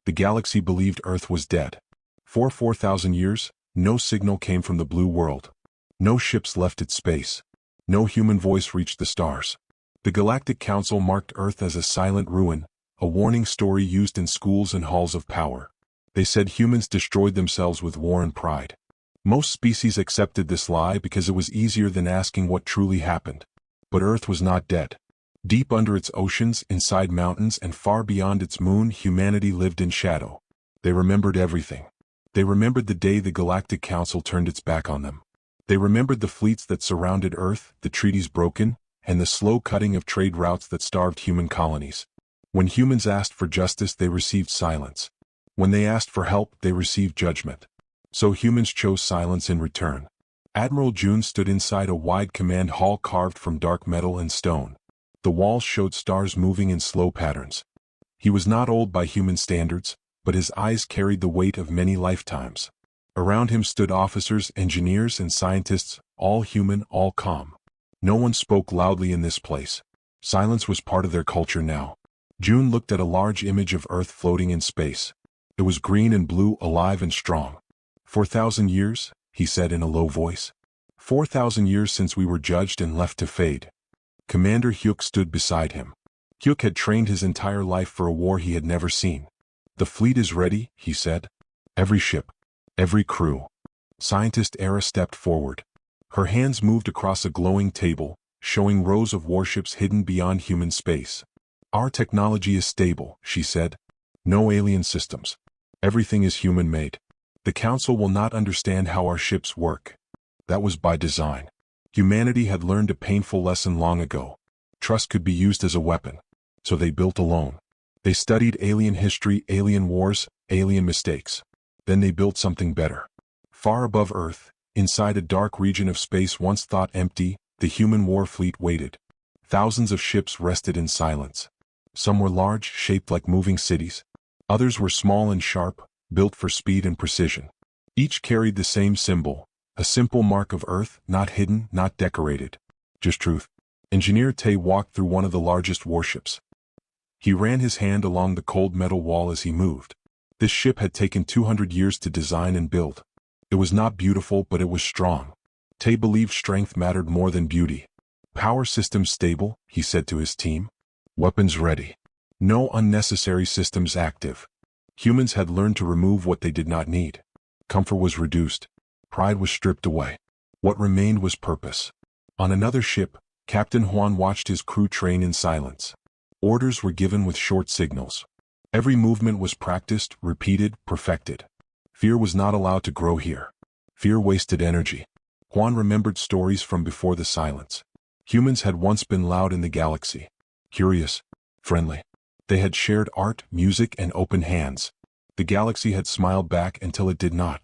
The galaxy believed Earth was dead. For 4,000 years, no signal came from the blue world. No ships left its space. No human voice reached the stars. The Galactic Council marked Earth as a silent ruin, a warning story used in schools and halls of power. They said humans destroyed themselves with war and pride. Most species accepted this lie because it was easier than asking what truly happened. But Earth was not dead. Deep under its oceans, inside mountains, and far beyond its moon, humanity lived in shadow. They remembered everything. They remembered the day the Galactic Council turned its back on them. They remembered the fleets that surrounded Earth, the treaties broken, and the slow cutting of trade routes that starved human colonies. When humans asked for justice, they received silence. When they asked for help, they received judgment. So humans chose silence in return. Admiral June stood inside a wide command hall carved from dark metal and stone. The walls showed stars moving in slow patterns. He was not old by human standards, but his eyes carried the weight of many lifetimes. Around him stood officers, engineers, and scientists, all human, all calm. No one spoke loudly in this place. Silence was part of their culture now. June looked at a large image of Earth floating in space. It was green and blue, alive and strong. 4,000 years, he said in a low voice. 4,000 years since we were judged and left to fade. Commander Hyuk stood beside him. Hyuk had trained his entire life for a war he had never seen. The fleet is ready, he said. Every ship. Every crew. Scientist Era stepped forward. Her hands moved across a glowing table, showing rows of warships hidden beyond human space. Our technology is stable, she said. No alien systems. Everything is human-made. The Council will not understand how our ships work. That was by design. Humanity had learned a painful lesson long ago. Trust could be used as a weapon. So they built alone. They studied alien history, alien wars, alien mistakes. Then they built something better. Far above Earth, inside a dark region of space once thought empty, the human war fleet waited. Thousands of ships rested in silence. Some were large, shaped like moving cities. Others were small and sharp, built for speed and precision. Each carried the same symbol, a simple mark of Earth, not hidden, not decorated. Just truth. Engineer Tay walked through one of the largest warships. He ran his hand along the cold metal wall as he moved. This ship had taken 200 years to design and build. It was not beautiful, but it was strong. Tay believed strength mattered more than beauty. Power systems stable, he said to his team. Weapons ready. No unnecessary systems active. Humans had learned to remove what they did not need. Comfort was reduced. Pride was stripped away. What remained was purpose. On another ship, Captain Huan watched his crew train in silence. Orders were given with short signals. Every movement was practiced, repeated, perfected. Fear was not allowed to grow here. Fear wasted energy. Huan remembered stories from before the silence. Humans had once been loud in the galaxy. Curious. Friendly. They had shared art, music, and open hands. The galaxy had smiled back until it did not.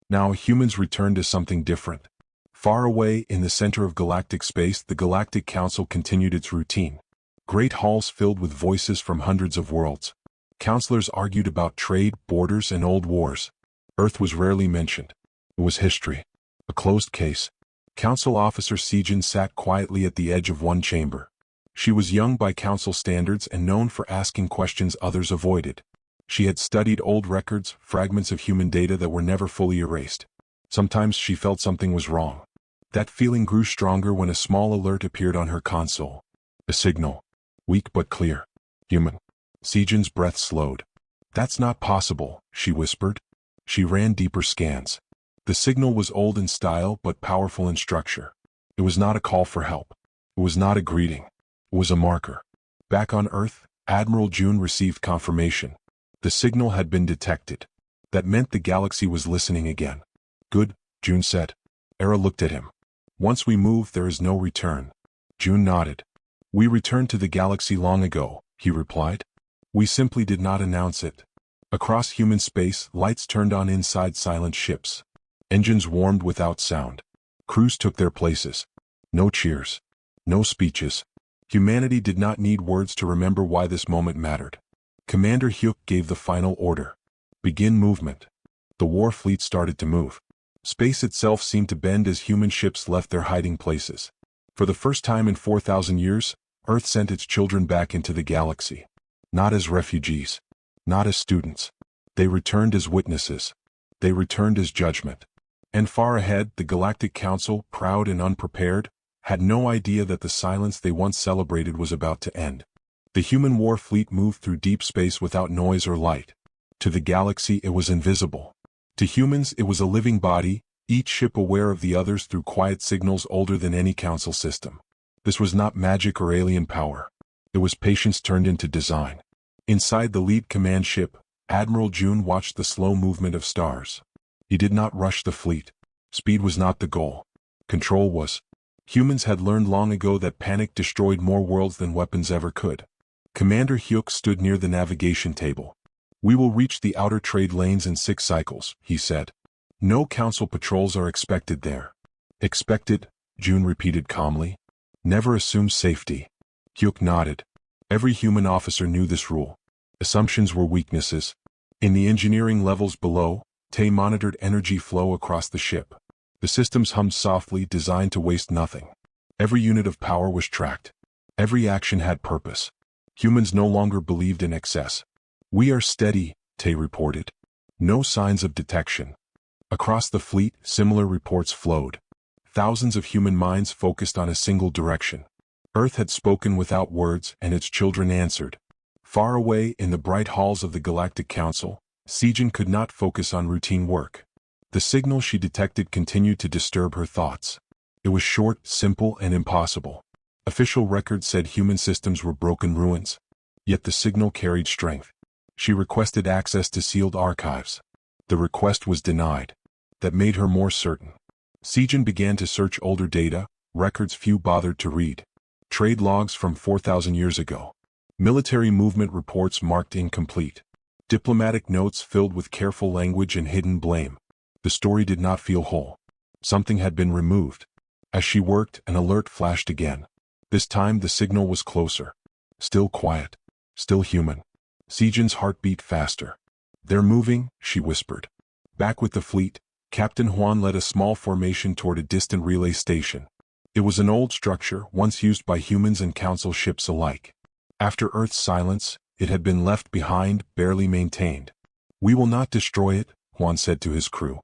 Now humans returned to something different. Far away, in the center of galactic space, the Galactic Council continued its routine. Great halls filled with voices from hundreds of worlds. Counselors argued about trade, borders, and old wars. Earth was rarely mentioned. It was history. A closed case. Council officer Sejin sat quietly at the edge of one chamber. She was young by council standards and known for asking questions others avoided. She had studied old records, fragments of human data that were never fully erased. Sometimes she felt something was wrong. That feeling grew stronger when a small alert appeared on her console. A signal. Weak but clear. Human. Sejin's breath slowed. That's not possible, she whispered. She ran deeper scans. The signal was old in style but powerful in structure. It was not a call for help. It was not a greeting. It was a marker. Back on Earth, Admiral June received confirmation. The signal had been detected. That meant the galaxy was listening again. Good, June said. Era looked at him. Once we move, there is no return. June nodded. We returned to the galaxy long ago, he replied. We simply did not announce it. Across human space, lights turned on inside silent ships. Engines warmed without sound. Crews took their places. No cheers. No speeches. Humanity did not need words to remember why this moment mattered. Commander Hyuk gave the final order. Begin movement. The war fleet started to move. Space itself seemed to bend as human ships left their hiding places. For the first time in 4,000 years, Earth sent its children back into the galaxy. Not as refugees. Not as students. They returned as witnesses. They returned as judgment. And far ahead, the Galactic Council, proud and unprepared, had no idea that the silence they once celebrated was about to end. The human war fleet moved through deep space without noise or light. To the galaxy it was invisible. To humans it was a living body, each ship aware of the others through quiet signals older than any council system. This was not magic or alien power. It was patience turned into design. Inside the lead command ship, Admiral June watched the slow movement of stars. He did not rush the fleet. Speed was not the goal. Control was. Humans had learned long ago that panic destroyed more worlds than weapons ever could. Commander Hyuk stood near the navigation table. "We will reach the outer trade lanes in 6 cycles," he said. "No council patrols are expected there." "Expected," June repeated calmly. "Never assume safety." Hyuk nodded. Every human officer knew this rule. Assumptions were weaknesses. In the engineering levels below, Tay monitored energy flow across the ship. The systems hummed softly, designed to waste nothing. Every unit of power was tracked. Every action had purpose. Humans no longer believed in excess. "We are steady," Tay reported. No signs of detection. Across the fleet, similar reports flowed. Thousands of human minds focused on a single direction. Earth had spoken without words, and its children answered. Far away in the bright halls of the Galactic Council, Sijin could not focus on routine work. The signal she detected continued to disturb her thoughts. It was short, simple, and impossible. Official records said human systems were broken ruins. Yet the signal carried strength. She requested access to sealed archives. The request was denied. That made her more certain. Sijin began to search older data, records few bothered to read. Trade logs from 4,000 years ago. Military movement reports marked incomplete. Diplomatic notes filled with careful language and hidden blame. The story did not feel whole. Something had been removed. As she worked, an alert flashed again. This time the signal was closer. Still quiet. Still human. Sijin's heart beat faster. "They're moving," she whispered. Back with the fleet, Captain Huan led a small formation toward a distant relay station. It was an old structure, once used by humans and council ships alike. After Earth's silence, it had been left behind, barely maintained. "We will not destroy it," Huan said to his crew.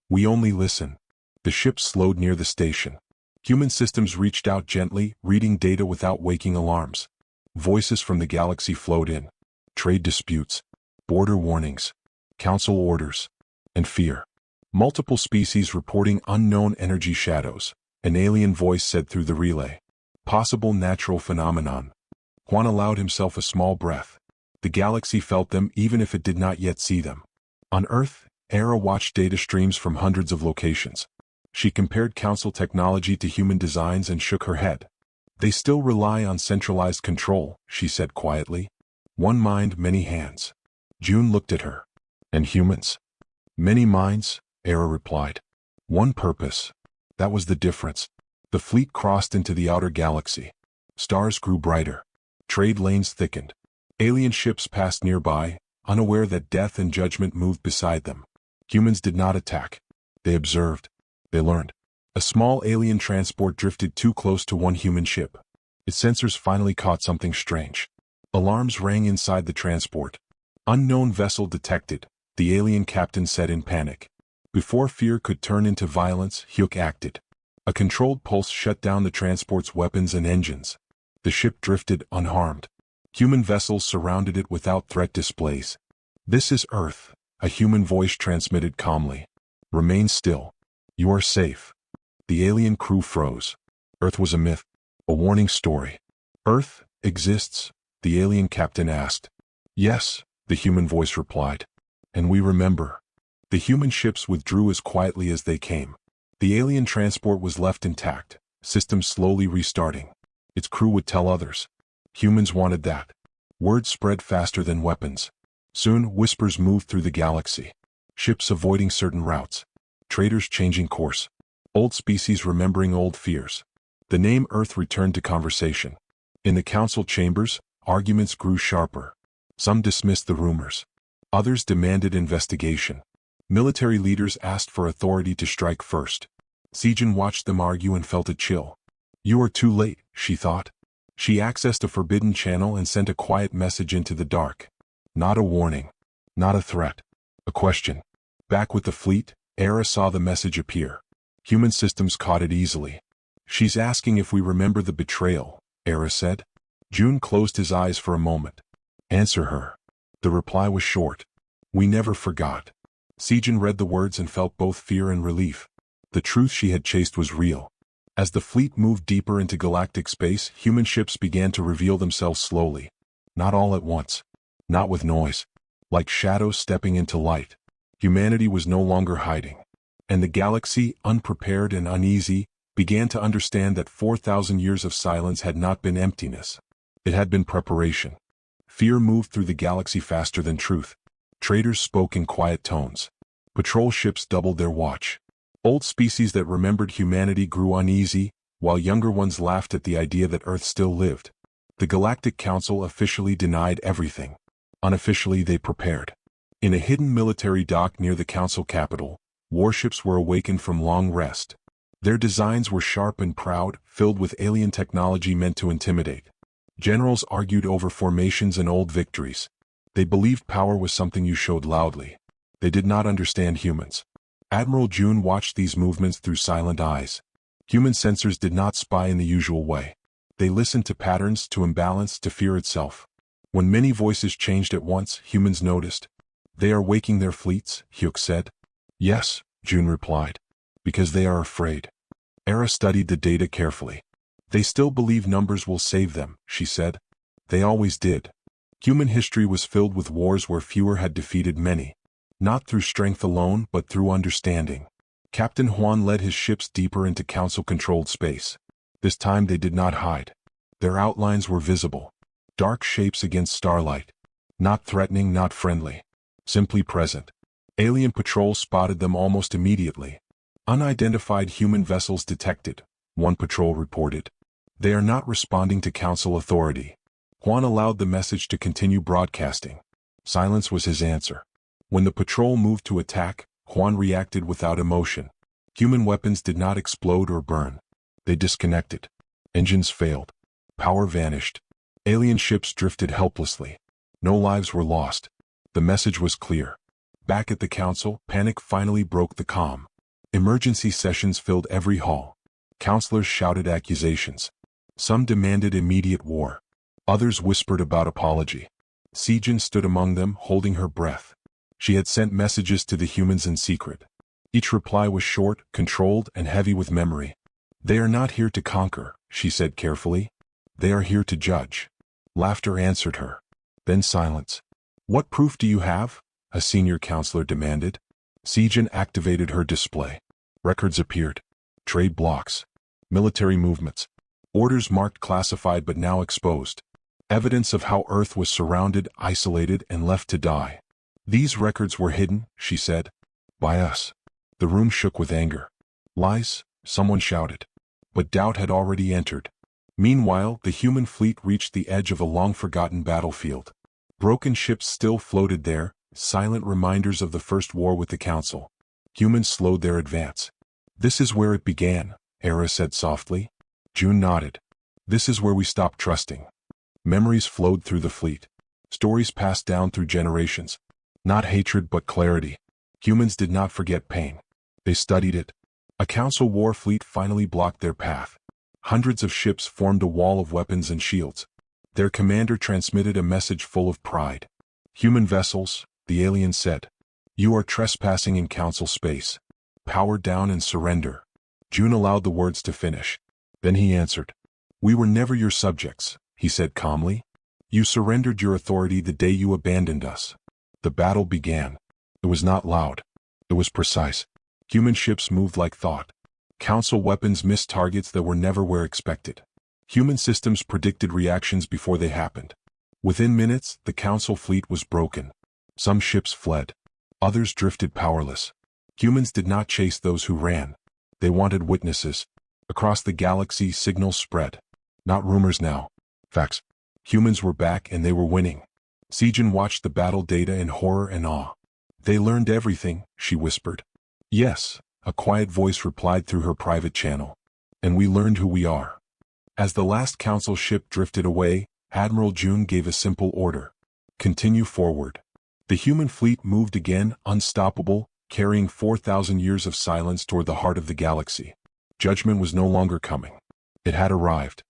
"We only listen." The ship slowed near the station. Human systems reached out gently, reading data without waking alarms. Voices from the galaxy flowed in. Trade disputes, border warnings, council orders, and fear. Multiple species reporting unknown energy shadows, an alien voice said through the relay. Possible natural phenomenon. Juan allowed himself a small breath. The galaxy felt them even if it did not yet see them. On Earth, Era watched data streams from hundreds of locations. She compared council technology to human designs and shook her head. "They still rely on centralized control," she said quietly. "One mind, many hands." June looked at her. "And humans?" "Many minds," Era replied. "One purpose." That was the difference. The fleet crossed into the outer galaxy. Stars grew brighter. Trade lanes thickened. Alien ships passed nearby, unaware that death and judgment moved beside them. Humans did not attack. They observed. They learned. A small alien transport drifted too close to one human ship. Its sensors finally caught something strange. Alarms rang inside the transport. "Unknown vessel detected," the alien captain said in panic. Before fear could turn into violence, Hyuk acted. A controlled pulse shut down the transport's weapons and engines. The ship drifted unharmed. Human vessels surrounded it without threat displays. "This is Earth," a human voice transmitted calmly. "Remain still. You are safe." The alien crew froze. Earth was a myth, a warning story. "Earth exists?" the alien captain asked. "Yes," the human voice replied. "And we remember." The human ships withdrew as quietly as they came. The alien transport was left intact, systems slowly restarting. Its crew would tell others. Humans wanted that. Word spread faster than weapons. Soon, whispers moved through the galaxy. Ships avoiding certain routes. Traders changing course. Old species remembering old fears. The name Earth returned to conversation. In the council chambers, arguments grew sharper. Some dismissed the rumors. Others demanded investigation. Military leaders asked for authority to strike first. Sijin watched them argue and felt a chill. "You are too late," she thought. She accessed a forbidden channel and sent a quiet message into the dark. Not a warning. Not a threat. A question. Back with the fleet, Era saw the message appear. Human systems caught it easily. She's asking if we remember the betrayal, Era said. June closed his eyes for a moment. Answer her. The reply was short. We never forgot. Sijin read the words and felt both fear and relief. The truth she had chased was real. As the fleet moved deeper into galactic space, human ships began to reveal themselves slowly. Not all at once. Not with noise. Like shadows stepping into light. Humanity was no longer hiding. And the galaxy, unprepared and uneasy, began to understand that 4,000 years of silence had not been emptiness. It had been preparation. Fear moved through the galaxy faster than truth. Traders spoke in quiet tones. Patrol ships doubled their watch. Old species that remembered humanity grew uneasy, while younger ones laughed at the idea that Earth still lived. The Galactic Council officially denied everything. Unofficially they prepared. In a hidden military dock near the Council capital, warships were awakened from long rest. Their designs were sharp and proud, filled with alien technology meant to intimidate. Generals argued over formations and old victories. They believed power was something you showed loudly. They did not understand humans. Admiral June watched these movements through silent eyes. Human sensors did not spy in the usual way. They listened to patterns, to imbalance, to fear itself. When many voices changed at once, humans noticed. They are waking their fleets, Hyuk said. Yes, June replied. Because they are afraid. Era studied the data carefully. They still believe numbers will save them, she said. They always did. Human history was filled with wars where fewer had defeated many. Not through strength alone, but through understanding. Captain Huan led his ships deeper into council-controlled space. This time they did not hide. Their outlines were visible. Dark shapes against starlight. Not threatening, not friendly. Simply present. Alien patrols spotted them almost immediately. Unidentified human vessels detected, one patrol reported. They are not responding to council authority. Huan allowed the message to continue broadcasting. Silence was his answer. When the patrol moved to attack, Huan reacted without emotion. Human weapons did not explode or burn. They disconnected. Engines failed. Power vanished. Alien ships drifted helplessly. No lives were lost. The message was clear. Back at the council, panic finally broke the calm. Emergency sessions filled every hall. Counselors shouted accusations. Some demanded immediate war. Others whispered about apology. Sijin stood among them, holding her breath. She had sent messages to the humans in secret. Each reply was short, controlled, and heavy with memory. They are not here to conquer, she said carefully. They are here to judge. Laughter answered her. Then silence. What proof do you have? A senior counselor demanded. Sijin activated her display. Records appeared. Trade blocks. Military movements. Orders marked classified but now exposed. Evidence of how Earth was surrounded, isolated, and left to die. These records were hidden, she said. By us. The room shook with anger. Lies? Someone shouted. But doubt had already entered. Meanwhile, the human fleet reached the edge of a long-forgotten battlefield. Broken ships still floated there, silent reminders of the first war with the Council. Humans slowed their advance. This is where it began, Era said softly. June nodded. This is where we stopped trusting. Memories flowed through the fleet. Stories passed down through generations. Not hatred but clarity. Humans did not forget pain. They studied it. A council war fleet finally blocked their path. Hundreds of ships formed a wall of weapons and shields. Their commander transmitted a message full of pride. Human vessels, the alien said. You are trespassing in council space. Power down and surrender. June allowed the words to finish. Then he answered. We were never your subjects, he said calmly. You surrendered your authority the day you abandoned us. The battle began. It was not loud. It was precise. Human ships moved like thought. Council weapons missed targets that were never where expected. Human systems predicted reactions before they happened. Within minutes, the Council fleet was broken. Some ships fled. Others drifted powerless. Humans did not chase those who ran. They wanted witnesses. Across the galaxy, signals spread. Not rumors now. Facts. Humans were back and they were winning. Sijin watched the battle data in horror and awe. They learned everything, she whispered. Yes, a quiet voice replied through her private channel. And we learned who we are. As the last council ship drifted away, Admiral June gave a simple order. Continue forward. The human fleet moved again, unstoppable, carrying 4,000 years of silence toward the heart of the galaxy. Judgment was no longer coming. It had arrived.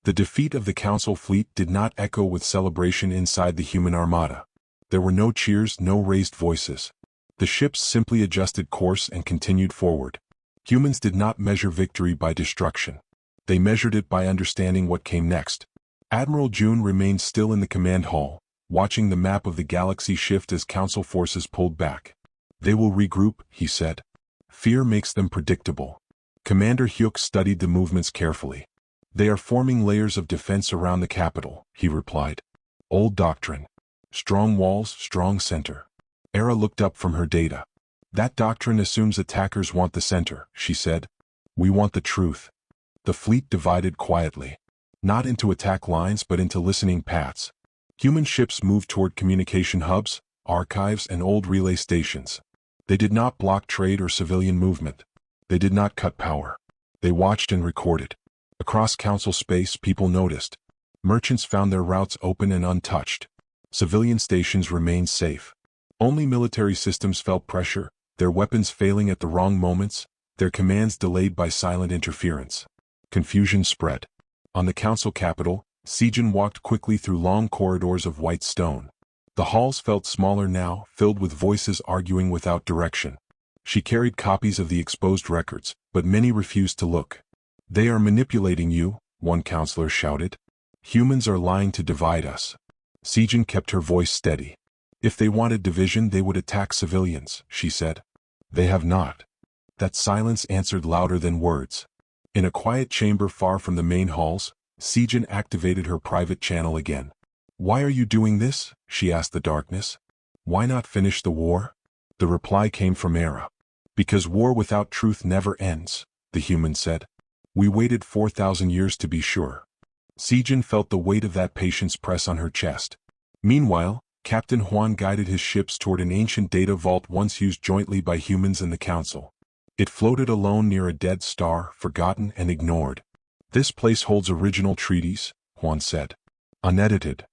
The defeat of the Council fleet did not echo with celebration inside the human armada. There were no cheers, no raised voices. The ships simply adjusted course and continued forward. Humans did not measure victory by destruction. They measured it by understanding what came next. Admiral June remained still in the command hall, watching the map of the galaxy shift as Council forces pulled back. They will regroup, he said. Fear makes them predictable. Commander Hyuk studied the movements carefully. They are forming layers of defense around the capital, he replied. Old doctrine. Strong walls, strong center. Era looked up from her data. That doctrine assumes attackers want the center, she said. We want the truth. The fleet divided quietly. Not into attack lines but into listening paths. Human ships moved toward communication hubs, archives, and old relay stations. They did not block trade or civilian movement. They did not cut power. They watched and recorded. Across Council space, people noticed. Merchants found their routes open and untouched. Civilian stations remained safe. Only military systems felt pressure, their weapons failing at the wrong moments, their commands delayed by silent interference. Confusion spread. On the Council capital, Sijin walked quickly through long corridors of white stone. The halls felt smaller now, filled with voices arguing without direction. She carried copies of the exposed records, but many refused to look. They are manipulating you, one counselor shouted. Humans are lying to divide us. Sijin kept her voice steady. If they wanted division they would attack civilians, she said. They have not. That silence answered louder than words. In a quiet chamber far from the main halls, Sijin activated her private channel again. Why are you doing this? She asked the darkness. Why not finish the war? The reply came from Era. Because war without truth never ends, the human said. We waited 4,000 years to be sure. Sijin felt the weight of that patience press on her chest. Meanwhile, Captain Huan guided his ships toward an ancient data vault once used jointly by humans and the Council. It floated alone near a dead star, forgotten and ignored. This place holds original treaties, Huan said. Unedited.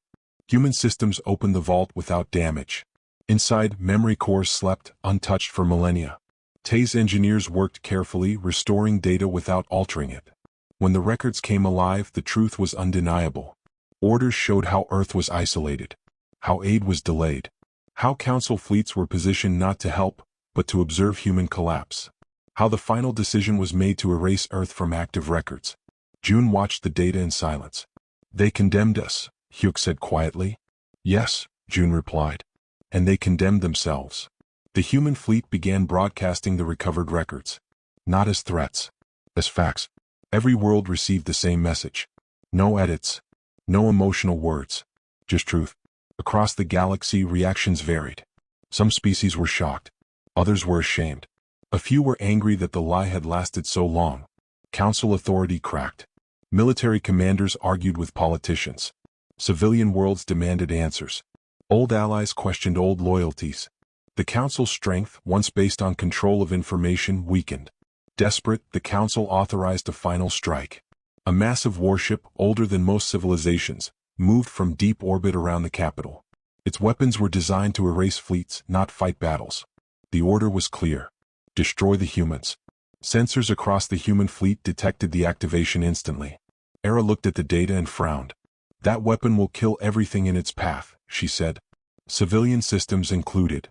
Human systems opened the vault without damage. Inside, memory cores slept, untouched for millennia. Tay's engineers worked carefully, restoring data without altering it. When the records came alive, the truth was undeniable. Orders showed how Earth was isolated, how aid was delayed, how Council fleets were positioned not to help, but to observe human collapse. How the final decision was made to erase Earth from active records. June watched the data in silence. They condemned us, Hyuk said quietly. Yes, June replied. And they condemned themselves. The human fleet began broadcasting the recovered records. Not as threats. As facts. Every world received the same message. No edits. No emotional words. Just truth. Across the galaxy, reactions varied. Some species were shocked. Others were ashamed. A few were angry that the lie had lasted so long. Council authority cracked. Military commanders argued with politicians. Civilian worlds demanded answers. Old allies questioned old loyalties. The Council's strength, once based on control of information, weakened. Desperate, the Council authorized a final strike. A massive warship, older than most civilizations, moved from deep orbit around the capital. Its weapons were designed to erase fleets, not fight battles. The order was clear. Destroy the humans. Sensors across the human fleet detected the activation instantly. Era looked at the data and frowned. That weapon will kill everything in its path, she said. Civilian systems included.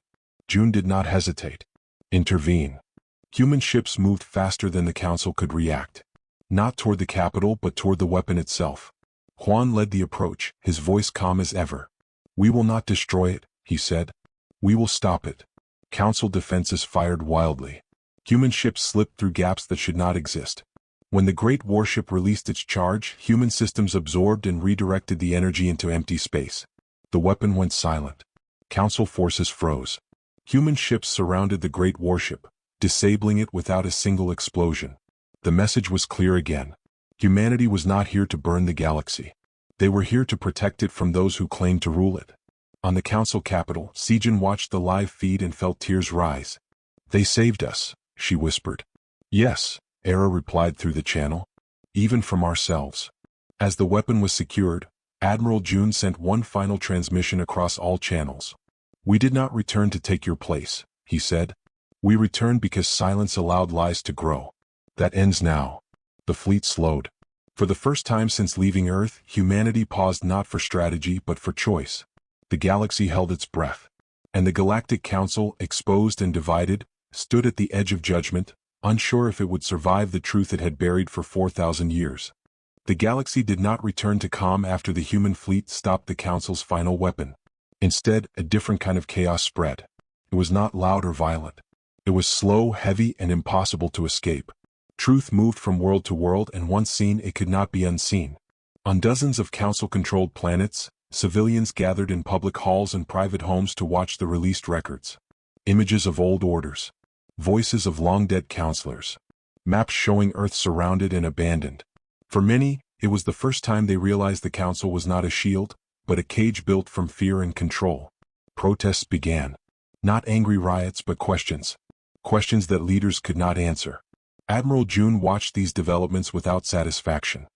June did not hesitate. Intervene. Human ships moved faster than the Council could react. Not toward the capital but toward the weapon itself. Huan led the approach, his voice calm as ever. We will not destroy it, he said. We will stop it. Council defenses fired wildly. Human ships slipped through gaps that should not exist. When the great warship released its charge, human systems absorbed and redirected the energy into empty space. The weapon went silent. Council forces froze. Human ships surrounded the great warship, disabling it without a single explosion. The message was clear again. Humanity was not here to burn the galaxy. They were here to protect it from those who claimed to rule it. On the Council capital, Sijin watched the live feed and felt tears rise. They saved us, she whispered. Yes, Era replied through the channel. Even from ourselves. As the weapon was secured, Admiral June sent one final transmission across all channels. We did not return to take your place, he said. We returned because silence allowed lies to grow. That ends now. The fleet slowed. For the first time since leaving Earth, humanity paused not for strategy but for choice. The galaxy held its breath. And the Galactic Council, exposed and divided, stood at the edge of judgment, unsure if it would survive the truth it had buried for 4,000 years. The galaxy did not return to calm after the human fleet stopped the Council's final weapon. Instead, a different kind of chaos spread. It was not loud or violent. It was slow, heavy, and impossible to escape. Truth moved from world to world, and once seen, it could not be unseen. On dozens of Council-controlled planets, civilians gathered in public halls and private homes to watch the released records. Images of old orders. Voices of long-dead counselors. Maps showing Earth surrounded and abandoned. For many, it was the first time they realized the Council was not a shield, but a cage built from fear and control. Protests began. Not angry riots but questions. Questions that leaders could not answer. Admiral June watched these developments without satisfaction.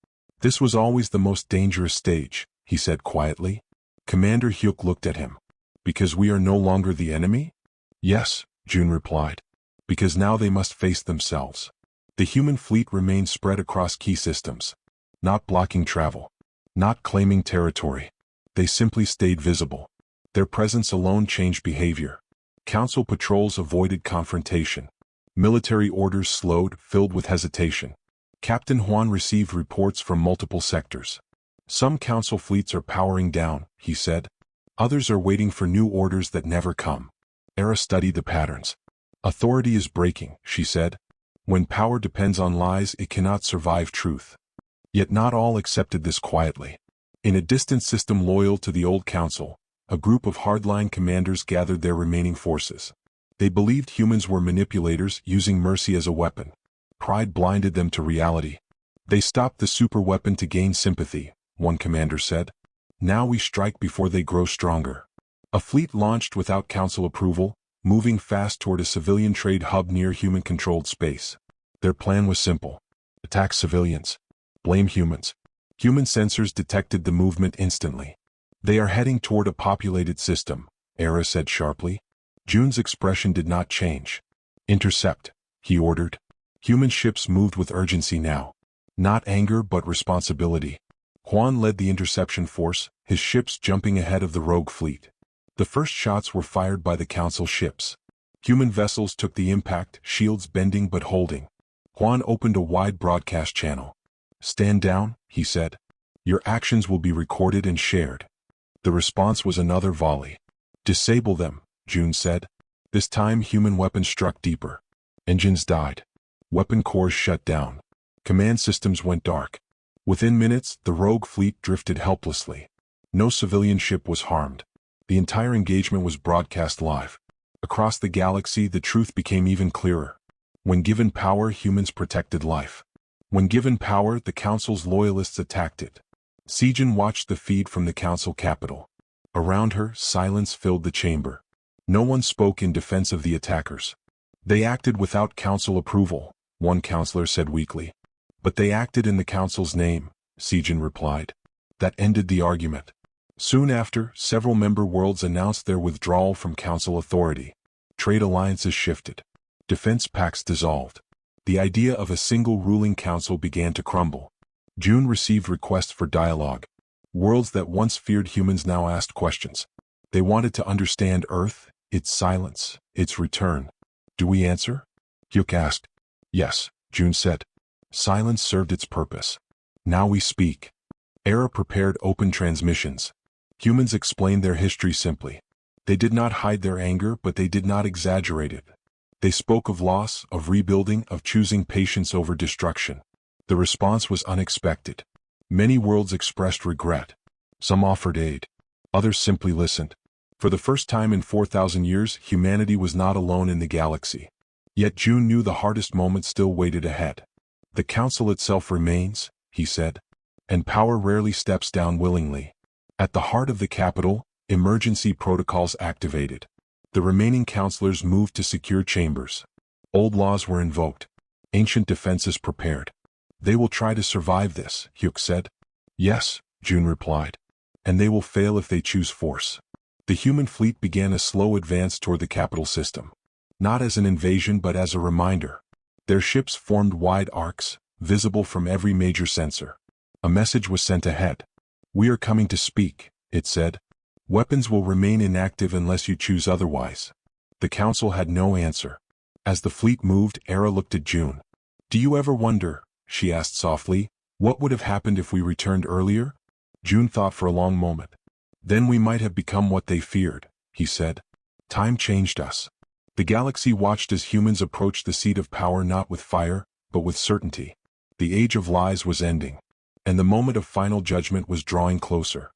This was always the most dangerous stage, he said quietly. Commander Hyuk looked at him. Because we are no longer the enemy? Yes, June replied. Because now they must face themselves. The human fleet remained spread across key systems. Not blocking travel. Not claiming territory. They simply stayed visible. Their presence alone changed behavior. Council patrols avoided confrontation. Military orders slowed, filled with hesitation. Captain Huan received reports from multiple sectors. Some Council fleets are powering down, he said. Others are waiting for new orders that never come. Era studied the patterns. Authority is breaking, she said. When power depends on lies, it cannot survive truth. Yet not all accepted this quietly. In a distant system loyal to the old Council, a group of hardline commanders gathered their remaining forces. They believed humans were manipulators using mercy as a weapon. Pride blinded them to reality. They stopped the superweapon to gain sympathy, one commander said. Now we strike before they grow stronger. A fleet launched without Council approval, moving fast toward a civilian trade hub near human-controlled space. Their plan was simple. Attack civilians. Blame humans. Human sensors detected the movement instantly. They are heading toward a populated system, Era said sharply. June's expression did not change. Intercept, he ordered. Human ships moved with urgency now. Not anger but responsibility. Huan led the interception force, his ships jumping ahead of the rogue fleet. The first shots were fired by the Council ships. Human vessels took the impact, shields bending but holding. Huan opened a wide broadcast channel. Stand down, he said. Your actions will be recorded and shared. The response was another volley. Disable them, June said. This time human weapons struck deeper. Engines died. Weapon cores shut down. Command systems went dark. Within minutes, the rogue fleet drifted helplessly. No civilian ship was harmed. The entire engagement was broadcast live. Across the galaxy, the truth became even clearer. When given power, humans protected life. When given power, the Council's loyalists attacked it. Sijin watched the feed from the Council capital. Around her, silence filled the chamber. No one spoke in defense of the attackers. They acted without Council approval, one counselor said weakly. But they acted in the Council's name, Sijin replied. That ended the argument. Soon after, several member worlds announced their withdrawal from Council authority. Trade alliances shifted. Defense pacts dissolved. The idea of a single ruling council began to crumble. June received requests for dialogue. Worlds that once feared humans now asked questions. They wanted to understand Earth, its silence, its return. Do we answer? Hyuk asked. Yes, June said. Silence served its purpose. Now we speak. Era prepared open transmissions. Humans explained their history simply. They did not hide their anger, but they did not exaggerate it. They spoke of loss, of rebuilding, of choosing patience over destruction. The response was unexpected. Many worlds expressed regret. Some offered aid. Others simply listened. For the first time in 4,000 years, humanity was not alone in the galaxy. Yet June knew the hardest moment still waited ahead. The Council itself remains, he said. And power rarely steps down willingly. At the heart of the capital, emergency protocols activated. The remaining counselors moved to secure chambers. Old laws were invoked. Ancient defenses prepared. They will try to survive this, Hyuk said. Yes, June replied. And they will fail if they choose force. The human fleet began a slow advance toward the capital system. Not as an invasion but as a reminder. Their ships formed wide arcs, visible from every major sensor. A message was sent ahead. "We are coming to speak," it said. "Weapons will remain inactive unless you choose otherwise." The council had no answer. As the fleet moved, Era looked at June. "Do you ever wonder," she asked softly, "what would have happened if we returned earlier?" June thought for a long moment. "Then we might have become what they feared," he said. "Time changed us." The galaxy watched as humans approached the seat of power not with fire, but with certainty. The age of lies was ending, and the moment of final judgment was drawing closer.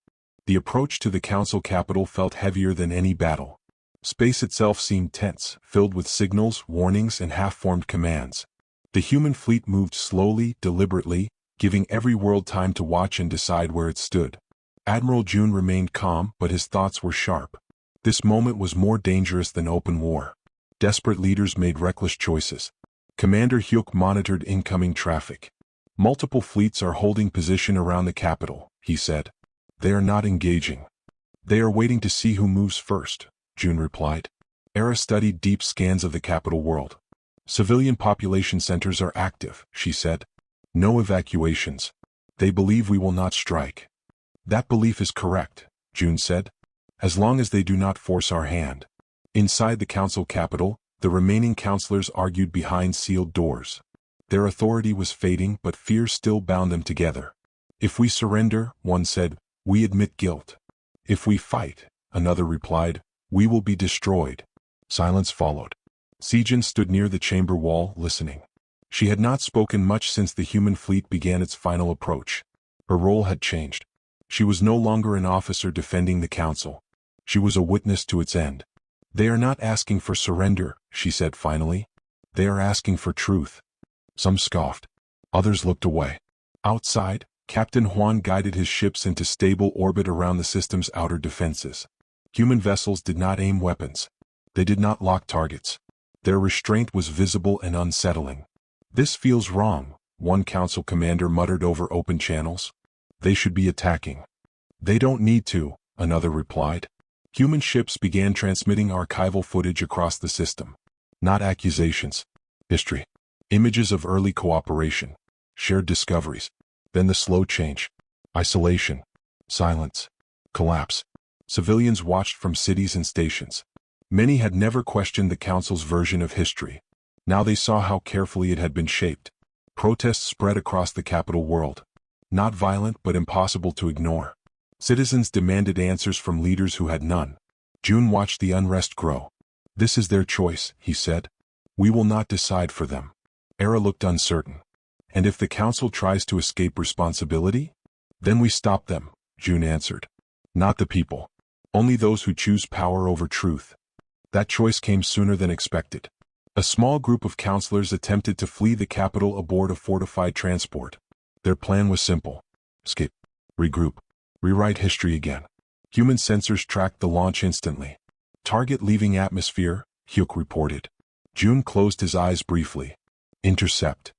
The approach to the council capital felt heavier than any battle. Space itself seemed tense, filled with signals, warnings, and half-formed commands. The human fleet moved slowly, deliberately, giving every world time to watch and decide where it stood. Admiral June remained calm, but his thoughts were sharp. This moment was more dangerous than open war. Desperate leaders made reckless choices. Commander Hyuk monitored incoming traffic. "Multiple fleets are holding position around the capital," he said. "They are not engaging. They are waiting to see who moves first," June replied. Era studied deep scans of the capital world. "Civilian population centers are active," she said. "No evacuations. They believe we will not strike." "That belief is correct," June said. "As long as they do not force our hand." Inside the council capital, the remaining councilors argued behind sealed doors. Their authority was fading, but fear still bound them together. "If we surrender," one said, "we admit guilt. If we fight," another replied, "we will be destroyed." Silence followed. Sijin stood near the chamber wall, listening. She had not spoken much since the human fleet began its final approach. Her role had changed. She was no longer an officer defending the council. She was a witness to its end. "They are not asking for surrender," she said finally. "They are asking for truth." Some scoffed. Others looked away. Outside, Captain Huan guided his ships into stable orbit around the system's outer defenses. Human vessels did not aim weapons. They did not lock targets. Their restraint was visible and unsettling. "This feels wrong," one council commander muttered over open channels. "They should be attacking." "They don't need to," another replied. Human ships began transmitting archival footage across the system. Not accusations. History. Images of early cooperation. Shared discoveries. Then the slow change. Isolation. Silence. Collapse. Civilians watched from cities and stations. Many had never questioned the council's version of history. Now they saw how carefully it had been shaped. Protests spread across the capital world. Not violent but impossible to ignore. Citizens demanded answers from leaders who had none. June watched the unrest grow. "This is their choice," he said. "We will not decide for them." Era looked uncertain. "And if the council tries to escape responsibility? Then we stop them," June answered. "Not the people. Only those who choose power over truth." That choice came sooner than expected. A small group of councilors attempted to flee the capital aboard a fortified transport. Their plan was simple. Escape. Regroup. Rewrite history again. Human sensors tracked the launch instantly. "Target leaving atmosphere," Hyuk reported. June closed his eyes briefly. "Intercept."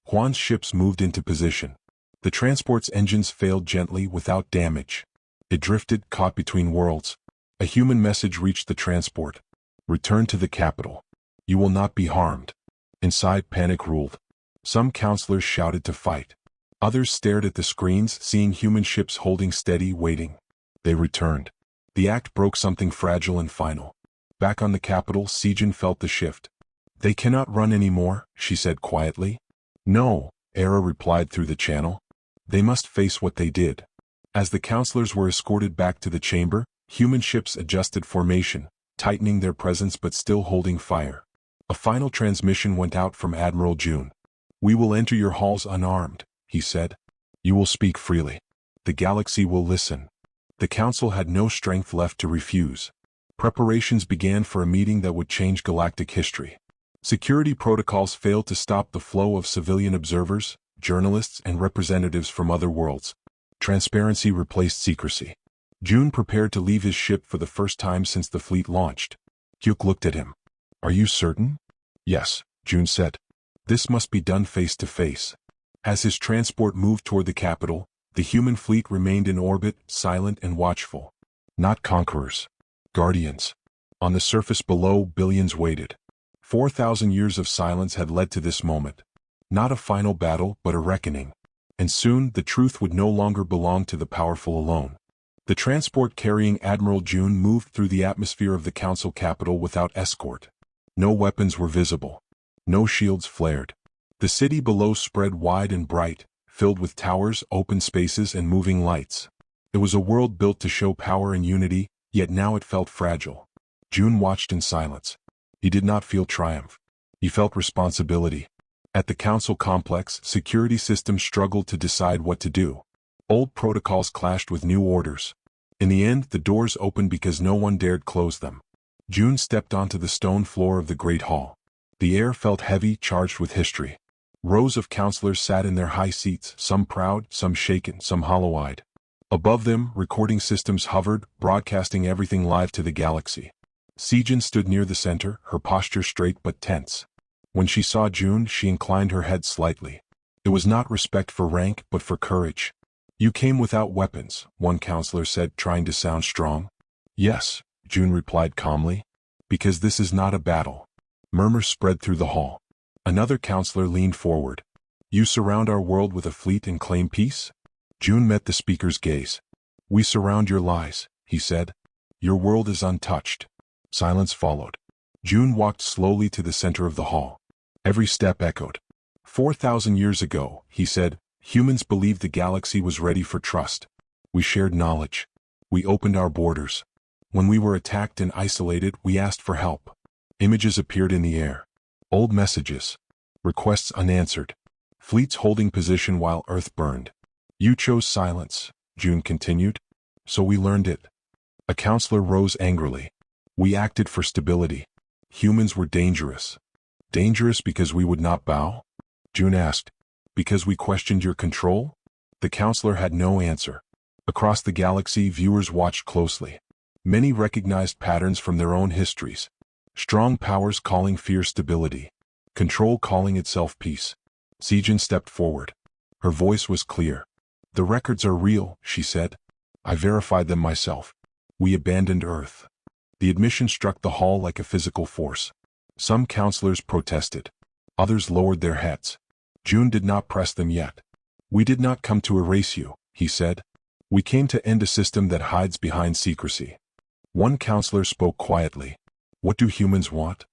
Huan's ships moved into position. The transport's engines failed gently without damage. It drifted, caught between worlds. A human message reached the transport. "Return to the capital. You will not be harmed." Inside, panic ruled. Some councilors shouted to fight. Others stared at the screens, seeing human ships holding steady, waiting. They returned. The act broke something fragile and final. Back on the capital, Sijin felt the shift. "They cannot run anymore," she said quietly. "No," Era replied through the channel. "They must face what they did." As the councilors were escorted back to the chamber, human ships adjusted formation, tightening their presence but still holding fire. A final transmission went out from Admiral June. "We will enter your halls unarmed," he said. "You will speak freely. The galaxy will listen." The council had no strength left to refuse. Preparations began for a meeting that would change galactic history. Security protocols failed to stop the flow of civilian observers, journalists, and representatives from other worlds. Transparency replaced secrecy. June prepared to leave his ship for the first time since the fleet launched. Hyuk looked at him. "Are you certain?" "Yes," June said. "This must be done face to face." As his transport moved toward the capital, the human fleet remained in orbit, silent and watchful. Not conquerors. Guardians. On the surface below, billions waited. 4,000 years of silence had led to this moment. Not a final battle, but a reckoning. And soon, the truth would no longer belong to the powerful alone. The transport carrying Admiral June moved through the atmosphere of the Council capital without escort. No weapons were visible. No shields flared. The city below spread wide and bright, filled with towers, open spaces, and moving lights. It was a world built to show power and unity, yet now it felt fragile. June watched in silence. He did not feel triumph. He felt responsibility. At the Council complex, security systems struggled to decide what to do. Old protocols clashed with new orders. In the end, the doors opened because no one dared close them. June stepped onto the stone floor of the Great Hall. The air felt heavy, charged with history. Rows of counselors sat in their high seats, some proud, some shaken, some hollow-eyed. Above them, recording systems hovered, broadcasting everything live to the galaxy. Sijin stood near the center, her posture straight but tense. When she saw June, she inclined her head slightly. It was not respect for rank, but for courage. "You came without weapons," one counselor said, trying to sound strong. "Yes," June replied calmly. "Because this is not a battle." Murmurs spread through the hall. Another counselor leaned forward. "You surround our world with a fleet and claim peace?" June met the speaker's gaze. "We surround your lies," he said. "Your world is untouched." Silence followed. June walked slowly to the center of the hall. Every step echoed. 4,000 years ago, he said, humans believed the galaxy was ready for trust. We shared knowledge. We opened our borders. When we were attacked and isolated, we asked for help. Images appeared in the air. Old messages. Requests unanswered. Fleets holding position while Earth burned. "You chose silence," June continued. "So we learned it." A counselor rose angrily. "We acted for stability. Humans were dangerous." "Dangerous because we would not bow?" June asked. "Because we questioned your control?" The counselor had no answer. Across the galaxy, viewers watched closely. Many recognized patterns from their own histories. Strong powers calling fear stability. Control calling itself peace. Sijin stepped forward. Her voice was clear. "The records are real," she said. "I verified them myself. We abandoned Earth." The admission struck the hall like a physical force. Some counselors protested. Others lowered their heads. June did not press them yet. "We did not come to erase you," he said. "We came to end a system that hides behind secrecy." One counselor spoke quietly. "What do humans want?"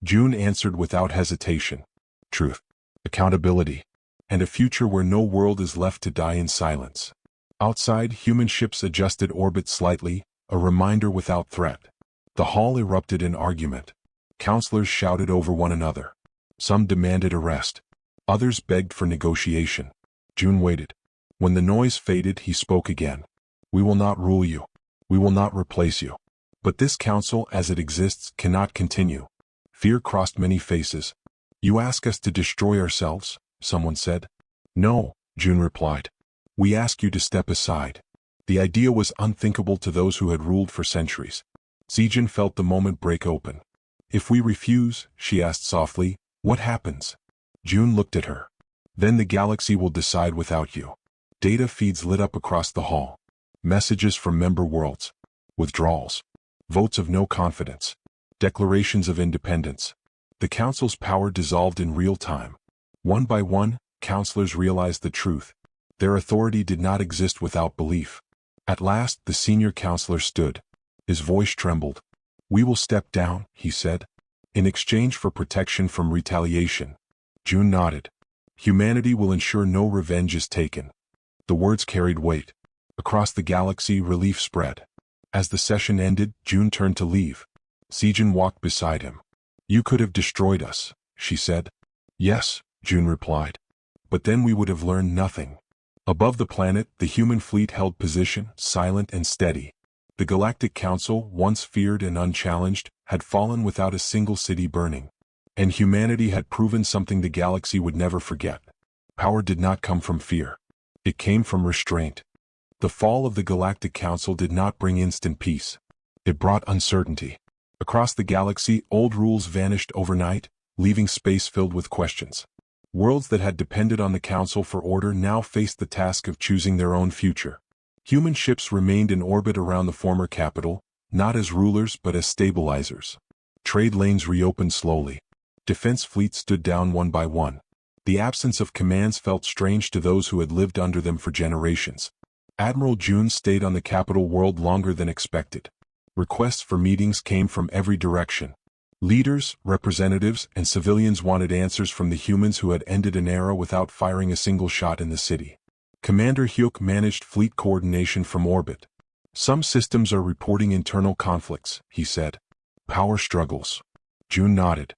June answered without hesitation. "Truth, accountability, and a future where no world is left to die in silence." Outside, human ships adjusted orbit slightly, a reminder without threat. The hall erupted in argument. Counselors shouted over one another. Some demanded arrest. Others begged for negotiation. June waited. When the noise faded, he spoke again. "We will not rule you. We will not replace you. But this council, as it exists, cannot continue." Fear crossed many faces. "You ask us to destroy ourselves," someone said. "No," June replied. "We ask you to step aside." The idea was unthinkable to those who had ruled for centuries. Sijin felt the moment break open. "If we refuse," she asked softly, "what happens?" June looked at her. "Then the galaxy will decide without you." Data feeds lit up across the hall. Messages from member worlds. Withdrawals. Votes of no confidence. Declarations of independence. The council's power dissolved in real time. One by one, counselors realized the truth. Their authority did not exist without belief. At last, the senior counselor stood. His voice trembled. "We will step down," he said, "in exchange for protection from retaliation." June nodded. "Humanity will ensure no revenge is taken." The words carried weight. Across the galaxy, relief spread. As the session ended, June turned to leave. Sijin walked beside him. "You could have destroyed us," she said. "Yes," June replied. "But then we would have learned nothing." Above the planet, the human fleet held position, silent and steady. The Galactic Council, once feared and unchallenged, had fallen without a single city burning. And humanity had proven something the galaxy would never forget. Power did not come from fear. It came from restraint. The fall of the Galactic Council did not bring instant peace. It brought uncertainty. Across the galaxy, old rules vanished overnight, leaving space filled with questions. Worlds that had depended on the Council for order now faced the task of choosing their own future. Human ships remained in orbit around the former capital, not as rulers but as stabilizers. Trade lanes reopened slowly. Defense fleets stood down one by one. The absence of commands felt strange to those who had lived under them for generations. Admiral June stayed on the capital world longer than expected. Requests for meetings came from every direction. Leaders, representatives, and civilians wanted answers from the humans who had ended an era without firing a single shot in the city. Commander Hyuk managed fleet coordination from orbit. Some systems are reporting internal conflicts, he said. Power struggles. June nodded.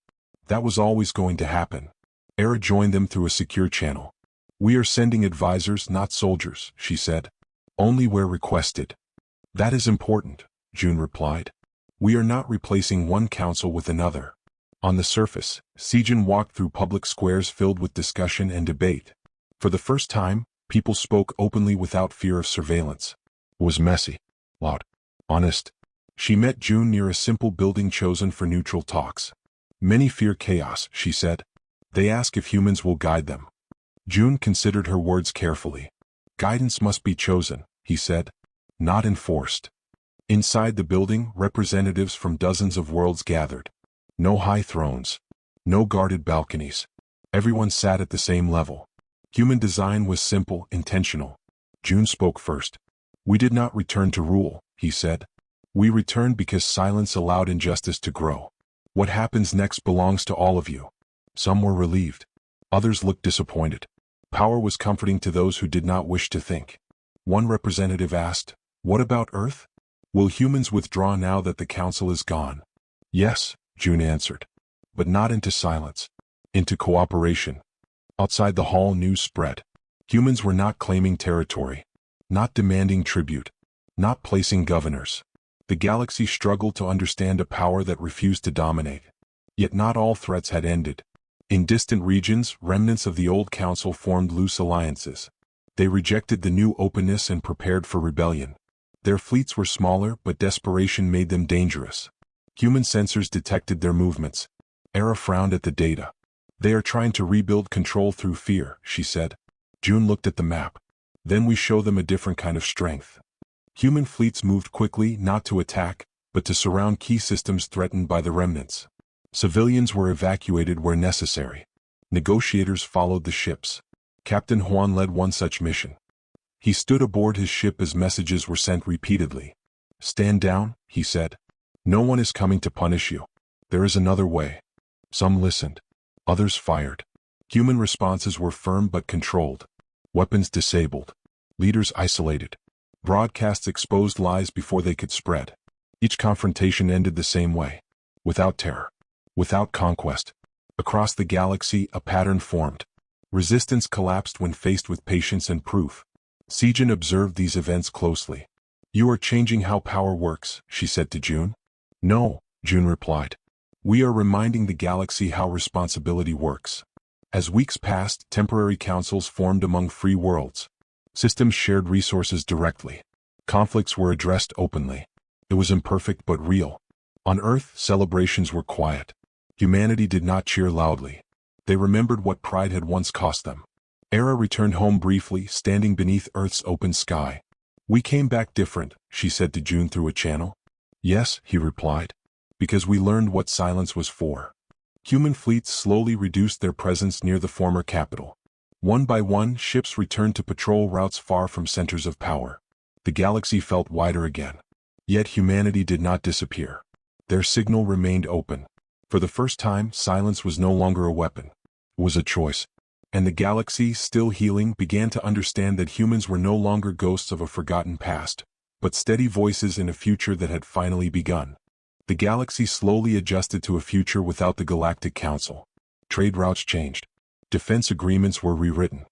That was always going to happen. Era joined them through a secure channel. We are sending advisors, not soldiers, she said. Only where requested. That is important, June replied. We are not replacing one council with another. On the surface, Sijin walked through public squares filled with discussion and debate. For the first time, people spoke openly without fear of surveillance. It was messy, loud, honest. She met June near a simple building chosen for neutral talks. Many fear chaos, she said. They ask if humans will guide them. June considered her words carefully. Guidance must be chosen, he said, not enforced. Inside the building, representatives from dozens of worlds gathered. No high thrones. No guarded balconies. Everyone sat at the same level. Human design was simple, intentional. June spoke first. We did not return to rule, he said. We returned because silence allowed injustice to grow. What happens next belongs to all of you. Some were relieved. Others looked disappointed. Power was comforting to those who did not wish to think. One representative asked, "What about Earth? Will humans withdraw now that the council is gone?" "Yes," June answered. "But not into silence. Into cooperation." Outside the hall, news spread. Humans were not claiming territory. Not demanding tribute. Not placing governors. The galaxy struggled to understand a power that refused to dominate. Yet not all threats had ended. In distant regions, remnants of the old council formed loose alliances. They rejected the new openness and prepared for rebellion. Their fleets were smaller, but desperation made them dangerous. Human sensors detected their movements. Era frowned at the data. They are trying to rebuild control through fear, she said. June looked at the map. Then we show them a different kind of strength. Human fleets moved quickly, not to attack, but to surround key systems threatened by the remnants. Civilians were evacuated where necessary. Negotiators followed the ships. Captain Huan led one such mission. He stood aboard his ship as messages were sent repeatedly. "Stand down," he said. "No one is coming to punish you. There is another way." Some listened. Others fired. Human responses were firm but controlled. Weapons disabled. Leaders isolated. Broadcasts exposed lies before they could spread. Each confrontation ended the same way. Without terror. Without conquest. Across the galaxy, a pattern formed. Resistance collapsed when faced with patience and proof. Sijin observed these events closely. "You are changing how power works," she said to June. "No," June replied. "We are reminding the galaxy how responsibility works." As weeks passed, temporary councils formed among free worlds. Systems shared resources directly. Conflicts were addressed openly. It was imperfect but real. On Earth, celebrations were quiet. Humanity did not cheer loudly. They remembered what pride had once cost them. Era returned home briefly, standing beneath Earth's open sky. "We came back different," she said to June through a channel. "Yes," he replied. "Because we learned what silence was for." Human fleets slowly reduced their presence near the former capital. One by one, ships returned to patrol routes far from centers of power. The galaxy felt wider again. Yet humanity did not disappear. Their signal remained open. For the first time, silence was no longer a weapon. It was a choice. And the galaxy, still healing, began to understand that humans were no longer ghosts of a forgotten past, but steady voices in a future that had finally begun. The galaxy slowly adjusted to a future without the Galactic Council. Trade routes changed. Defense agreements were rewritten.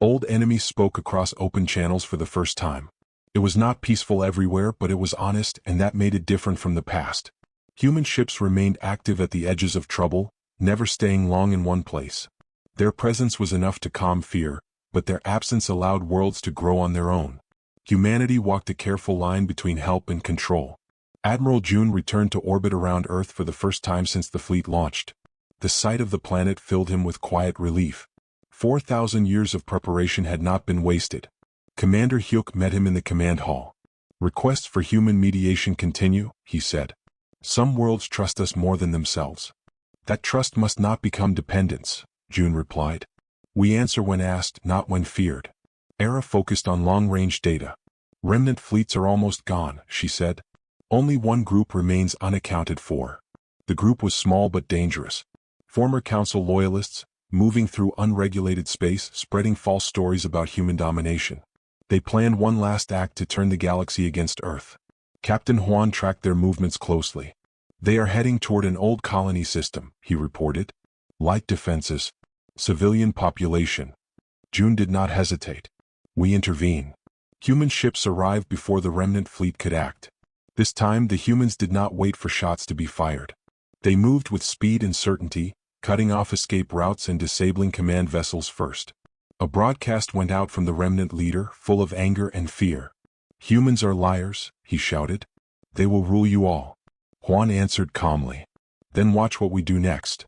Old enemies spoke across open channels for the first time. It was not peaceful everywhere, but it was honest, and that made it different from the past. Human ships remained active at the edges of trouble, never staying long in one place. Their presence was enough to calm fear, but their absence allowed worlds to grow on their own. Humanity walked a careful line between help and control. Admiral June returned to orbit around Earth for the first time since the fleet launched. The sight of the planet filled him with quiet relief. 4,000 years of preparation had not been wasted. Commander Hyuk met him in the command hall. Requests for human mediation continue, he said. Some worlds trust us more than themselves. That trust must not become dependence, June replied. We answer when asked, not when feared. Era focused on long-range data. Remnant fleets are almost gone, she said. Only one group remains unaccounted for. The group was small but dangerous. Former Council loyalists, moving through unregulated space, spreading false stories about human domination. They planned one last act to turn the galaxy against Earth. Captain Juan tracked their movements closely. They are heading toward an old colony system, he reported. Light defenses. Civilian population. June did not hesitate. We intervene. Human ships arrived before the remnant fleet could act. This time the humans did not wait for shots to be fired. They moved with speed and certainty, cutting off escape routes and disabling command vessels first. A broadcast went out from the remnant leader, full of anger and fear. Humans are liars, he shouted. They will rule you all. Juan answered calmly. Then watch what we do next.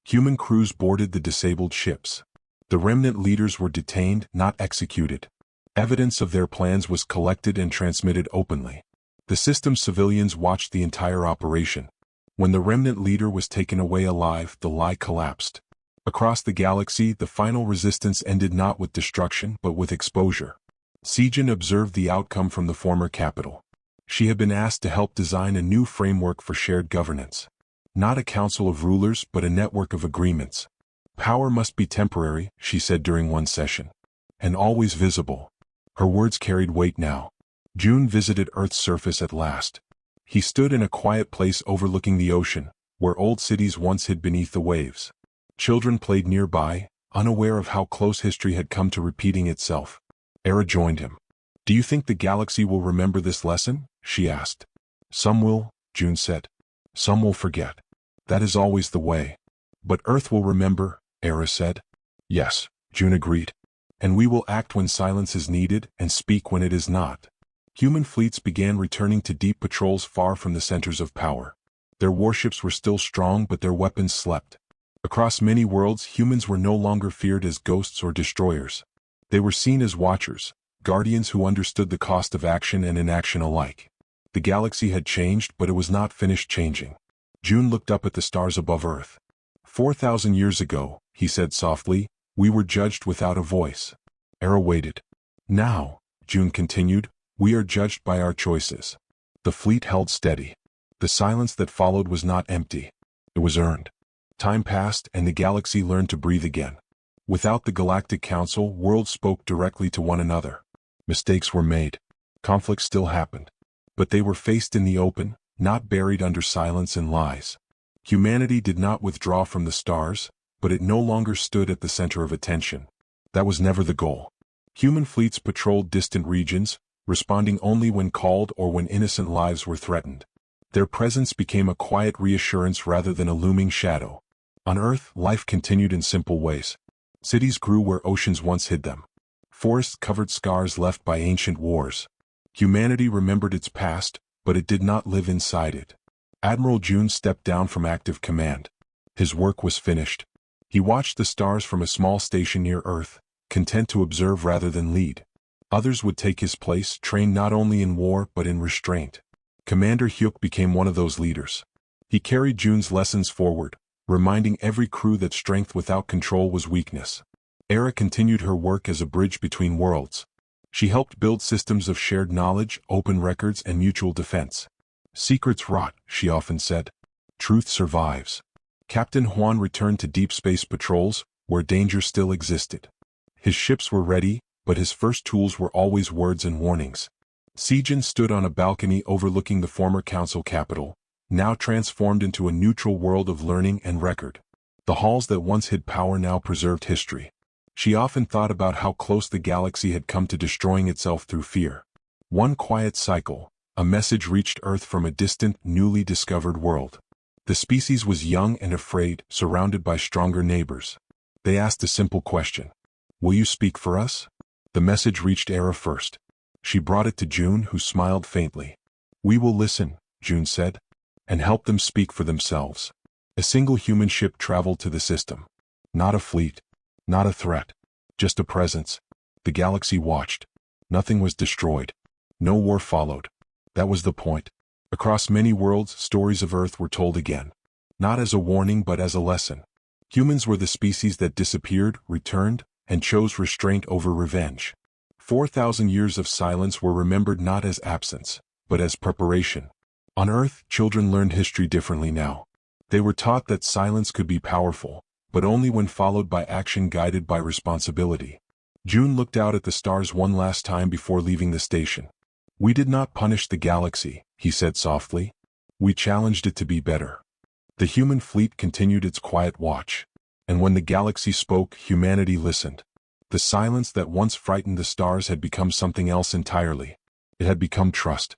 Human crews boarded the disabled ships. The remnant leaders were detained, not executed. Evidence of their plans was collected and transmitted openly. The system's civilians watched the entire operation. When the remnant leader was taken away alive, the lie collapsed. Across the galaxy, the final resistance ended not with destruction but with exposure. Sijin observed the outcome from the former capital. She had been asked to help design a new framework for shared governance. Not a council of rulers but a network of agreements. Power must be temporary, she said during one session. And always visible. Her words carried weight now. June visited Earth's surface at last. He stood in a quiet place overlooking the ocean, where old cities once hid beneath the waves. Children played nearby, unaware of how close history had come to repeating itself. Era joined him. Do you think the galaxy will remember this lesson? She asked. Some will, June said. Some will forget. That is always the way. But Earth will remember, Era said. Yes, June agreed. And we will act when silence is needed and speak when it is not. Human fleets began returning to deep patrols far from the centers of power. Their warships were still strong but their weapons slept. Across many worlds, humans were no longer feared as ghosts or destroyers. They were seen as watchers, guardians who understood the cost of action and inaction alike. The galaxy had changed, but it was not finished changing. June looked up at the stars above Earth. 4,000 years ago, he said softly, we were judged without a voice. Era waited. Now, June continued, we are judged by our choices. The fleet held steady. The silence that followed was not empty. It was earned. Time passed and the galaxy learned to breathe again. Without the Galactic Council, worlds spoke directly to one another. Mistakes were made. Conflicts still happened. But they were faced in the open, not buried under silence and lies. Humanity did not withdraw from the stars, but it no longer stood at the center of attention. That was never the goal. Human fleets patrolled distant regions, responding only when called or when innocent lives were threatened. Their presence became a quiet reassurance rather than a looming shadow. On Earth, life continued in simple ways. Cities grew where oceans once hid them. Forests covered scars left by ancient wars. Humanity remembered its past, but it did not live inside it. Admiral June stepped down from active command. His work was finished. He watched the stars from a small station near Earth, content to observe rather than lead. Others would take his place, trained not only in war but in restraint. Commander Hyuk became one of those leaders. He carried June's lessons forward, reminding every crew that strength without control was weakness. Era continued her work as a bridge between worlds. She helped build systems of shared knowledge, open records, and mutual defense. Secrets rot, she often said. Truth survives. Captain Juan returned to deep space patrols, where danger still existed. His ships were ready, but his first tools were always words and warnings. Sijin stood on a balcony overlooking the former council capital, now transformed into a neutral world of learning and record. The halls that once hid power now preserved history. She often thought about how close the galaxy had come to destroying itself through fear. One quiet cycle, a message reached Earth from a distant, newly discovered world. The species was young and afraid, surrounded by stronger neighbors. They asked a simple question. Will you speak for us? The message reached Era first. She brought it to June, who smiled faintly. We will listen, June said, and help them speak for themselves. A single human ship traveled to the system. Not a fleet. Not a threat. Just a presence. The galaxy watched. Nothing was destroyed. No war followed. That was the point. Across many worlds, stories of Earth were told again. Not as a warning but as a lesson. Humans were the species that disappeared, returned, and chose restraint over revenge. 4,000 years of silence were remembered not as absence, but as preparation. On Earth, children learned history differently now. They were taught that silence could be powerful, but only when followed by action guided by responsibility. June looked out at the stars one last time before leaving the station. "We did not punish the galaxy," he said softly. "We challenged it to be better." The human fleet continued its quiet watch. And when the galaxy spoke, humanity listened. The silence that once frightened the stars had become something else entirely. It had become trust.